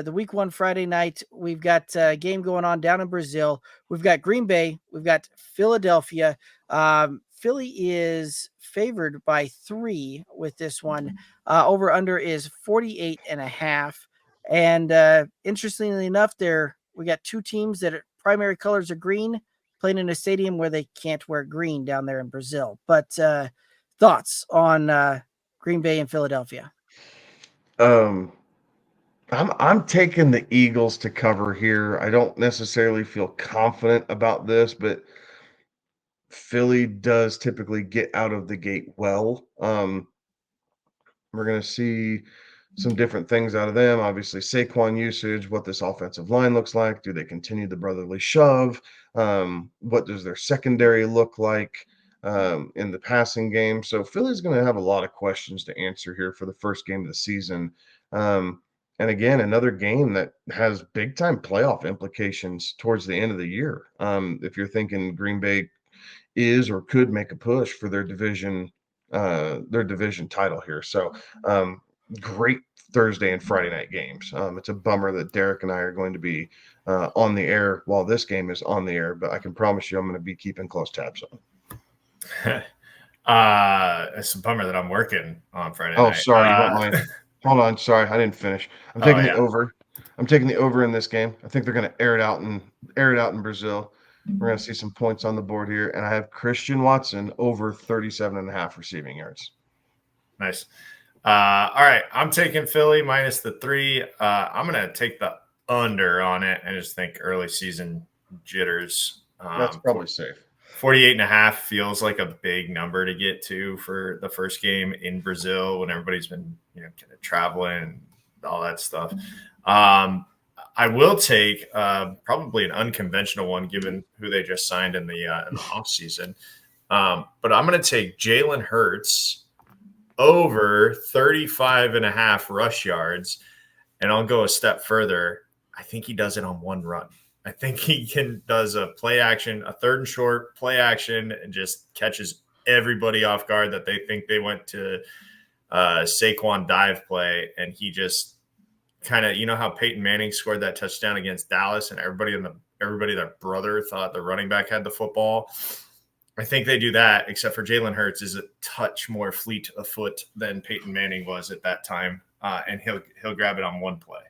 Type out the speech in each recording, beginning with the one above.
the week 1 Friday night. We've got a game going on down in Brazil. We've got Green Bay. We've got Philadelphia. Philly is favored by 3 with this one. Over under is 48.5. And interestingly enough, we got 2 teams that primary colors are green, playing in a stadium where they can't wear green down there in Brazil. But thoughts on Green Bay and Philadelphia? Um, I'm taking the Eagles to cover here. I don't necessarily feel confident about this, but Philly does typically get out of the gate well. We're going to see some different things out of them. Obviously, Saquon usage, what this offensive line looks like. Do they continue the brotherly shove? What does their secondary look like in the passing game? So Philly's going to have a lot of questions to answer here for the first game of the season. And again, another game that has big time playoff implications towards the end of the year. If you're thinking Green Bay is or could make a push for their division title here. So great Thursday and Friday night games. It's a bummer that Derek and I are going to be on the air while this game is on the air, but I can promise you I'm going to be keeping close tabs on. It's a bummer that I'm working on Friday night. Oh, sorry, you want mine? Hold on, sorry, I didn't finish. I'm taking the over. I'm taking the over in this game. I think they're going to air it out in Brazil. We're going to see some points on the board here, and I have Christian Watson over 37.5 receiving yards. Nice. All right, I'm taking Philly minus the 3. I'm going to take the under on it and just think early season jitters. That's probably safe. 48.5 feels like a big number to get to for the first game in Brazil when everybody's been, kind of traveling and all that stuff. I will take probably an unconventional one given who they just signed in the offseason. But I'm going to take Jalen Hurts over 35.5 rush yards. And I'll go a step further. I think he does it on one run. I think he does a play action, a 3rd and short play action, and just catches everybody off guard that they think they went to Saquon dive play. And he just kind of, how Peyton Manning scored that touchdown against Dallas and everybody their brother thought the running back had the football. I think they do that, except for Jalen Hurts is a touch more fleet of foot than Peyton Manning was at that time. And he'll grab it on one play.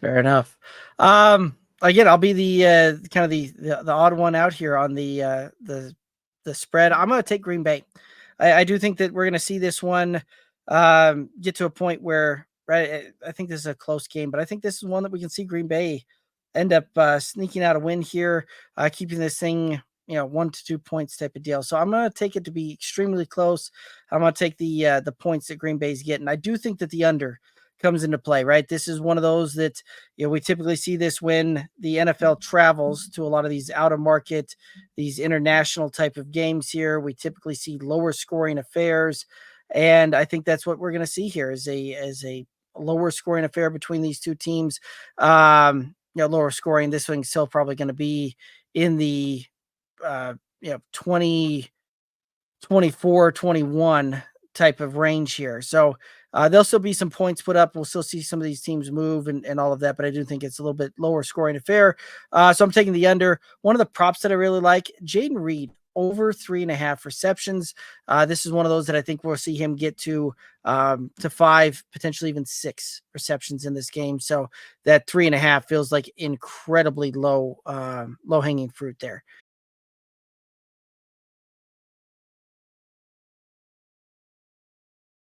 Fair enough. Again, I'll be the kind of the odd one out here on the spread. I'm going to take Green Bay. I do think that we're going to see this one get to a point where, right, I think this is a close game, but I think this is one that we can see Green Bay end up sneaking out a win here, keeping this thing, 1 to 2 points type of deal. So I'm going to take it to be extremely close. I'm going to take the points that Green Bay's getting. I do think that the under comes into play, right? This is one of those that, we typically see this when the NFL travels to a lot of these out of market, these international type of games here. We typically see lower scoring affairs. And I think that's what we're going to see here is a lower scoring affair between these two teams. Lower scoring. This one's still probably going to be in the 20, 24, 21 type of range here. So there'll still be some points put up. We'll still see some of these teams move and all of that, but I do think it's a little bit lower scoring affair. So I'm taking the under. One of the props that I really like, Jaden Reed, over 3.5 receptions. This is one of those that I think we'll see him get to 5, potentially even 6 receptions in this game. So that 3.5 feels like incredibly low hanging fruit there.